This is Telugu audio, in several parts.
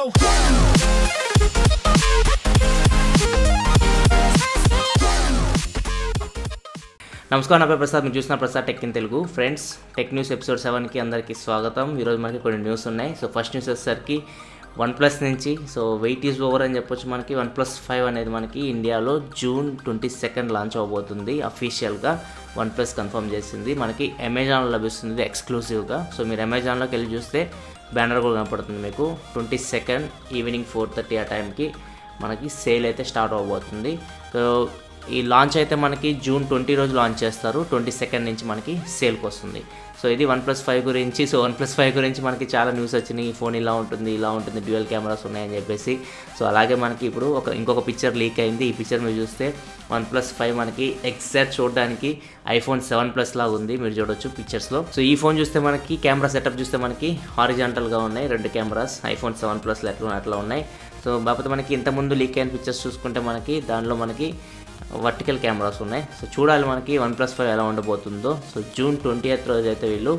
నమస్కారం, నా పేరు ప్రసాద్. మీరు చూసిన Prasad tech in Telugu. Friends, tech news episode 7కి అందరికీ స్వాగతం. ఈరోజు మనకి కొన్ని న్యూస్ ఉన్నాయి. సో ఫస్ట్ న్యూస్ వచ్చేసరికి OnePlus నుంచి వెయిట్ ఈజ్ ఓవర్ అని చెప్పొచ్చు. మనకి OnePlus 5 అనేది మనకి ఇండియాలో June 22 లాంచ్ అవబోతుంది. అఫీషియల్గా OnePlus కన్ఫర్మ్ చేసింది. మనకి అమెజాన్లో లభిస్తుంది ఎక్స్క్లూజివ్గా. సో మీరు అమెజాన్లోకి వెళ్ళి చూస్తే బ్యానర్ కూడా కనపడుతుంది మీకు. 22 ఈవినింగ్ 4:30 ఆ టైంకి మనకి సేల్ అయితే స్టార్ట్ అవబోతుంది. సో ఈ లాంచ్ అయితే మనకి June 20 రోజు లాంచ్ చేస్తారు. 22 నుంచి మనకి సేల్కి వస్తుంది. సో ఇది OnePlus 5 గురించి. సో OnePlus 5 గురించి మనకి చాలా న్యూస్ వచ్చినాయి. ఈ ఫోన్ ఇలా ఉంటుంది డ్యూయల్ కెమెరాస్ ఉన్నాయని చెప్పేసి. సో అలాగే మనకి ఇప్పుడు ఇంకొక పిక్చర్ లీక్ అయింది. ఈ పిక్చర్ మీరు చూస్తే OnePlus 5 మనకి ఎగ్జాక్ట్ చూడడానికి iPhone 7 Plus లాగా ఉంది. మీరు చూడొచ్చు పిక్చర్స్లో. సో ఈ ఫోన్ చూస్తే మనకి కెమెరా సెటప్ చూస్తే మనకి హారిజాంటల్గా ఉన్నాయి 2 కెమెరాస్. iPhone 7 Plus అట్లా ఉన్నాయి. సో కాకపోతే మనకి ఇంతకుముందు లీక్ అయిన పిక్చర్స్ చూసుకుంటే మనకి దానిలో మనకి వర్టికల్ కెమెరాస్ ఉన్నాయి. సో చూడాలి మనకి OnePlus 5 ఎలా ఉండబోతుందో. సో June 20 రోజు అయితే వీళ్ళు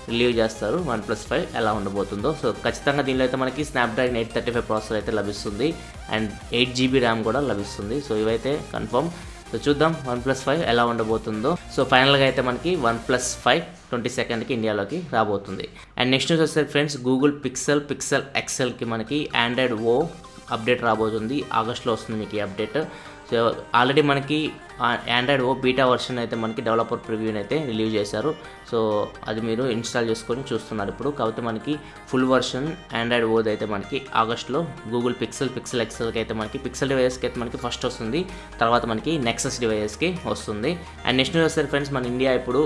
రిలీవ్ చేస్తారు OnePlus 5 ఎలా ఉండబోతుందో. సో ఖచ్చితంగా దీనిలో అయితే మనకి Snapdragon 835 ప్రాసెసర్ అయితే లభిస్తుంది అండ్ 8GB ర్యామ్ కూడా లభిస్తుంది. సో ఇవైతే కన్ఫర్మ్. సో చూద్దాం OnePlus 5 ఎలా ఉండబోతుందో. సో ఫైనల్గా అయితే మనకి OnePlus 5 22కి ఇండియాలోకి రాబోతుంది. అండ్ నెక్స్ట్ న్యూస్ వస్తే ఫ్రెండ్స్, గూగుల్ పిక్సెల్ XLకి మనకి Android O అప్డేట్ రాబోతుంది. ఆగస్ట్లో వస్తుంది మీకు ఈ అప్డేట్. సో ఆల్రెడీ మనకి Android O బీటా వర్షన్ అయితే మనకి డెవలపర్ ప్రివ్యూని అయితే రిలీవ్ చేశారు. సో అది మీరు ఇన్స్టాల్ చేసుకొని చూస్తున్నారు ఇప్పుడు. కాబట్టి మనకి ఫుల్ వర్షన్ Android O అయితే మనకి ఆగస్ట్లో గూగుల్ పిక్సెల్ XLకి అయితే మనకి పిక్సెల్ డివైస్కి అయితే మనకి ఫస్ట్ వస్తుంది. తర్వాత మనకి నెక్సస్ డివైస్కి వస్తుంది. అండ్ నెక్స్ట్ వస్తారు ఫ్రెండ్స్, మన ఇండియా ఇప్పుడు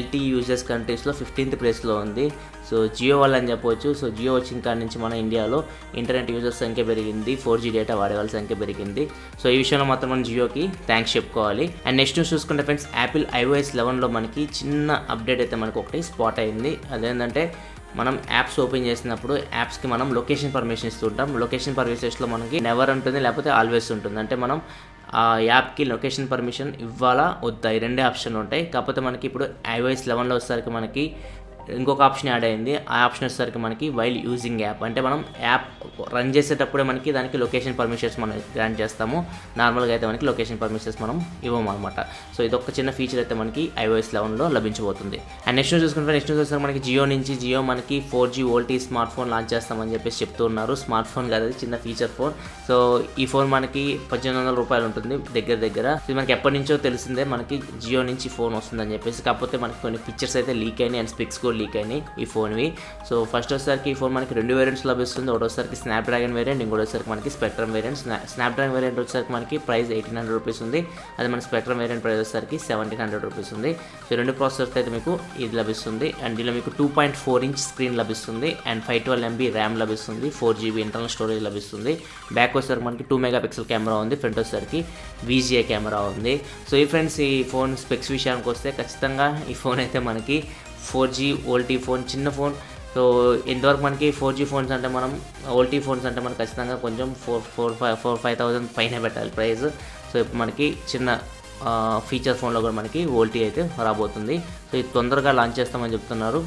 LTE యూజర్స్ కంట్రీస్లో 15th ప్లేస్లో ఉంది. సో జియో వల్ల అని చెప్పవచ్చు. సో జియో వచ్చిన కాడి నుంచి మన ఇండియాలో ఇంటర్నెట్ యూజర్స్ సంఖ్య పెరిగింది, 4G డేటా వాడే వాళ్ళ సంఖ్య పెరిగింది. సో ఈ విషయంలో మాత్రం మనం జియోకి థ్యాంక్స్ చెప్పుకోవాలి. అండ్ నెక్స్ట్ న్యూస్ చూసుకుంటే ఫ్రెండ్స్, యాపిల్ iOS 11లో మనకి చిన్న అప్డేట్ అయితే మనకు ఒకటి స్పాట్ అయింది. అదేంటంటే మనం యాప్స్ ఓపెన్ చేసినప్పుడు యాప్స్కి మనం లొకేషన్ పర్మిషన్ ఇస్తుంటాం. లొకేషన్ పర్మిషన్స్లో మనకి నెవర్ ఉంటుంది, లేకపోతే ఆల్వేస్ ఉంటుంది. అంటే మనం ఆ యాప్కి లొకేషన్ పర్మిషన్ ఇవ్వాలా వద్దా, ఈ రెండే ఆప్షన్లు ఉంటాయి. కాకపోతే మనకి ఇప్పుడు iOS 11లో వచ్చేసరికి మనకి ఇంకొక ఆప్షన్ యాడ్ అయింది. ఆ ఆప్షన్ వచ్చేసరికి మనకి వైల్ యూజింగ్ యాప్, అంటే మనం యాప్ రన్ చేసేటప్పుడే మనకి దానికి లొకేషన్ పర్మిషన్స్ మనం గ్రాంట్ చేస్తాము. నార్మల్గా అయితే మనకి లొకేషన్ పర్మిషన్స్ మనం ఇవ్వము అనమాట. సో ఇదొక చిన్న ఫీచర్ అయితే మనకి iOS 11లో లభించబోతుంది. అండ్ నెక్స్ట్ చూసుకుంటే వచ్చేసరికి మనకి జియో మనకి 4G VoLTE smart phone launch చేస్తామని చెప్పేసి చెప్తూ ఉన్నారు. స్మార్ట్ ఫోన్ కాదు, చిన్న ఫీచర్ ఫోన్. సో ఈ ఫోన్ మనకి 1800 రూపాయలు ఉంటుంది దగ్గర. ఇది మనకి ఎప్పటి నుంచో తెలిసిందే మనకి జియో నుంచి ఫోన్ వస్తుందని చెప్పేసి. కాకపోతే మనకి కొన్ని పిక్చర్స్ అయితే లీక్ అయినాయి అండ్ స్పిక్స్ కూడా లీక్ అయినాయి ఈ ఫోన్వి. సో ఫస్ట్ వచ్చేసరికి ఈ ఫోన్ మనకి 2 వేరియంట్స్ లభిస్తుంది. ఒకటోసరికి స్నాప్డ్రాగన్ వేరియంట్, ఇంకోటిసరికి మనకి స్పెక్ట్రమ్ వేరియంట్. స్నాప్డ్రాగన్ వేరియంట్ వచ్చేసరికి మనకి ప్రైస్ 1800 రూపీస్ ఉంది. అది మన స్పెక్ట్రమ్ వేరియంట్ ప్రైస్ వచ్చేసరికి 1700 రూపీస్ ఉంది. సో 2 ప్రాసెసర్స్ అయితే మీకు ఇది లభిస్తుంది. అండ్ దీనిలో మీకు 2.4 ఇంచ్ స్క్రీన్ లభిస్తుంది అండ్ 512 MB ర్యామ్ లభిస్తుంది, 4GB ఇంటర్నల్ స్టోరేజ్ లభిస్తుంది. బ్యాక్ వచ్చేసరికి మనకి 2 మెగాపిక్సెల్ కెమెరా ఉంది, ఫ్రంట్ వచ్చేసరికి VGA కెమెరా ఉంది. సో ఈ ఫ్రెండ్స్, ఈ ఫోన్ స్పెక్స్ విషయానికి వస్తే ఖచ్చితంగా ఈ ఫోన్ అయితే మనకి 4G VoLTE ఫోన్, చిన్న ఫోన్. సో ఇంతవరకు మనకి 4G ఫోన్స్ అంటే మనం VoLTE ఫోన్స్ అంటే మనకు ఖచ్చితంగా కొంచెం 4,000-5,000 పైన పెట్టాలి ప్రైస్. సో ఇప్పుడు మనకి చిన్న ఫీచర్ ఫోన్లో కూడా మనకి VoLTE అయితే రాబోతుంది. సో ఇది తొందరగా లాంచ్ చేస్తామని చెప్తున్నారు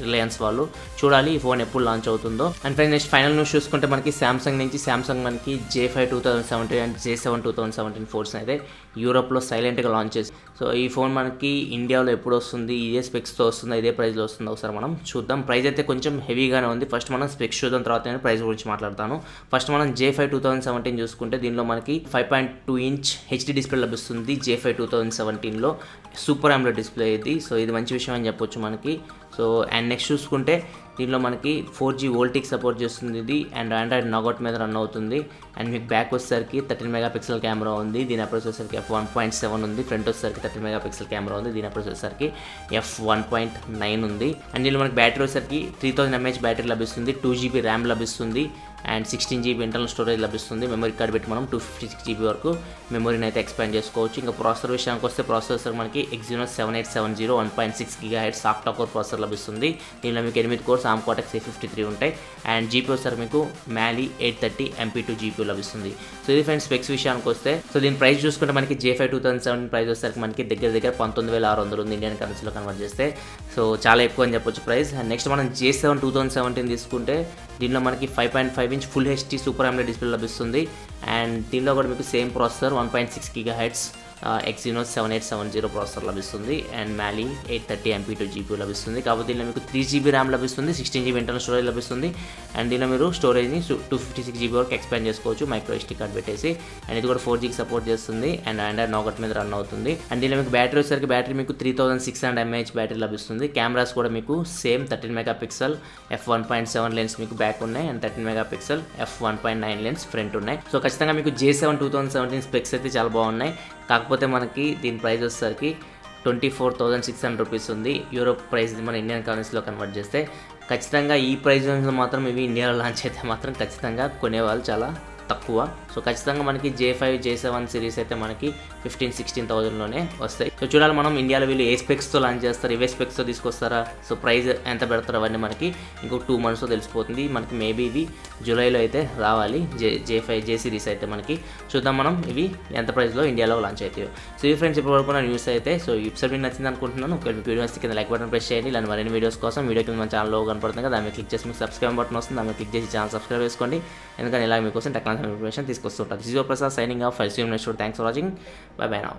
రిలయన్స్ వాళ్ళు. చూడాలి ఈ ఫోన్ ఎప్పుడు లాంచ్ అవుతుందో. And friends, next final news చూసుకుంటే మనకి సామ్సంగ్ మనకి J5 2017 అండ్ J7 2017 ఫోన్స్ అయితే యూరోప్లో సైలెంట్గా లాంచ్ చేసి. సో ఈ ఫోన్ మనకి ఇండియాలో ఎప్పుడు వస్తుంది, ఇదే స్పెక్స్తో వస్తుందా, ఇదే ప్రైస్లో వస్తుందో ఒకసారి మనం చూద్దాం. ప్రైస్ అయితే కొంచెం హెవీగానే ఉంది. ఫస్ట్ మనం స్పెక్స్ చూద్దాం, తర్వాత నేను ప్రైస్ గురించి మాట్లాడతాను. ఫస్ట్ మనం J5 2017 చూసుకుంటే దీనిలో మనకి 5.2 ఇంచ్ HD డిస్ప్లే లభిస్తుంది. J5 2017లో సూపర్ AMOLED డిస్ప్లే ఇది. సో ఇది మంచి విషయం అని చెప్పొచ్చు మనకి. సో అండ్ నెక్స్ట్ చూసుకుంటే దీనిలో మనకి 4G VoLTEకి సపోర్ట్ చేస్తుంది ఇది. అండ్ Android Nougat మీద రన్ అవుతుంది. అండ్ మీకు బ్యాక్ వచ్చేసరికి 13 మెగాపిక్సెల్ కెమెరా ఉంది. దీని అప్రోచ్ వచ్చేసరికి f1.7 ఉంది. ఫ్రంట్ వచ్చేసరికి 13 మెగాపిక్సెల్ కెమెరా ఉంది. దీని అప్రోచ్ వచ్చేసరికి f1.9 ఉంది. అండ్ దీనిలో మనకి బ్యాటరీ వచ్చేసరికి 3000 mAh బ్యాటరీ లభిస్తుంది, 2GB ర్యామ్ లభిస్తుంది అండ్ 16GB ఇంటర్నల్ స్టోరేజ్ లభిస్తుంది. మెమరీ కార్డ్ పెట్టి మనం 256GB వరకు మెమరీని అయితే ఎక్స్పాండ్ చేసుకోవచ్చు. ఇంకా ప్రాసెసర్ విషయానికి వస్తే ప్రాసెసర్ మనకి Exynos 7870 1.6 GHz octa core processor లభిస్తుంది. దీనిలో మీకు 8 కోర్స్ ఆర్మ్ కార్టెక్స్ A53 ఉంటాయి. అండ్ జీపీ వచ్చేసరికి మీకు మ్యాలీ 830 MP2 జీపీ లభిస్తుంది. సో ఇది ఫ్రెండ్స్ స్పెక్స్ విషయానికి వస్తే, సో దీని ప్రైస్ చూసుకుంటే మనకి J5 2007 ప్రైస్ వచ్చేసరికి మనకి దగ్గర 19,600 ఉంది ఇండియన్ కరెన్సీలో కన్వర్ట్ చేస్తే. సో చాలా ఎక్కువ అని చెప్పొచ్చు ప్రైస్. అండ్ నెక్స్ట్ మనం J7 2017 తీసుకుంటే దీనిలో మనకి 5.5 inch full HD super AMOLED display లభిస్తుంది. అండ్ దీనిలో కూడా మీకు same processor 1.6 GHz Exynos 7870 processor లభిస్తుంది. అండ్ మ్యాలీ 830 MP2 జీపీ లభిస్తుంది. కాబట్టి దీనిలో మీకు 3GB ర్యామ్ లభిస్తుంది, 16GB ఇంటర్నల్ స్టోరేజ్ లభిస్తుంది. అండ్ దీనిలో మీరు స్టోరేజ్ని 256GB వరకు ఎక్స్పాండ్ చేసుకోవచ్చు మైక్రో SD కార్డ్ పెట్టేసి. అండ్ ఇది కూడా 4Gకి సపోర్ట్ చేస్తుంది. అండ్ ఆండ్రాయిడ్ నోగట్ మీద రన్ అవుతుంది. అండ్ దీనిలో మీకు బ్యాటరీ వచ్చేసరికి బ్యాటరీ మీకు 3600 mAh బ్యాటరీ లభిస్తుంది. కెమెరాస్ కూడా మీకు సేమ్ 13 MP f1.7 లెన్స్ మీకు బ్యాక్ ఉన్నాయి. And 13 MP f1.9 lens front ఉన్నాయి. సో ఖచ్చితంగా మీకు J7 2017 స్పెక్స్ అయితే చాలా బాగున్నాయి. కాకపోతే మనకి దీని ప్రైస్ వచ్చేసరికి 24,600 రూపీస్ ఉంది. యూరోప్ ప్రైస్ మన ఇండియన్ కరెన్సీలో కన్వర్ట్ చేస్తే ఖచ్చితంగా ఈ ప్రైస్ మాత్రం ఇవి ఇండియాలో లాంచ్ అయితే మాత్రం ఖచ్చితంగా కొనేవాళ్ళు చాలా తక్కువ. సో ఖచ్చితంగా మనకి J5 J7 సిరీస్ అయితే మనకి 15,000-16,000లోనే వస్తాయి. సో చూడాలి మనం ఇండియాలో వీళ్ళు ఏ స్పెక్స్తో లాంచ్ చేస్తారు, ఇవే స్పెక్స్తో తీసుకొస్తారా, సో ప్రైస్ ఎంత పెడతారు అవన్నీ మనకి ఇంకో 2 monthsలో తెలిసిపోతుంది. మనకి మేబీ ఇవి జూలైలో అయితే రావాలి. J సిరీస్ అయితే మనకి చూద్దాం మనం ఇవి ఎంత ప్రైస్లో ఇండియాలో లాంచ్ అవుతాయో. సో ఈ ఫ్రెండ్స్ ఇప్పుడు వరకు న్యూస్ అయితే. సో ఈ ఎపిసోడ్ మీకు నచ్చింది అనుకుంటున్నాను. ఒకవేళ మీకు వీడియో వస్తే కింద లైక్ బటన్ ప్రెస్ చేయండి. ఇలాంటి మరిన్ని వీడియోస్ కోసం వీడియో కింద మన ఛానల్లో కనపడుతుంది కదా, దాన్ని క్లిక్ చేసి మీకు సబ్స్క్రైబ్ బటన్ వస్తుంది, దాన్ని క్లిక్ చేసి ఛానల్ సబ్స్క్రైబ్ చేసుకోండి. ఎందుకంటే ఇలా మీకోసం టెక్నాలజీ ఇన్ఫర్మేషన్ తీసుకొస్తుంటారు. This is your Prasad signing off. I'll see you next video. Thanks for watching. Bye bye now.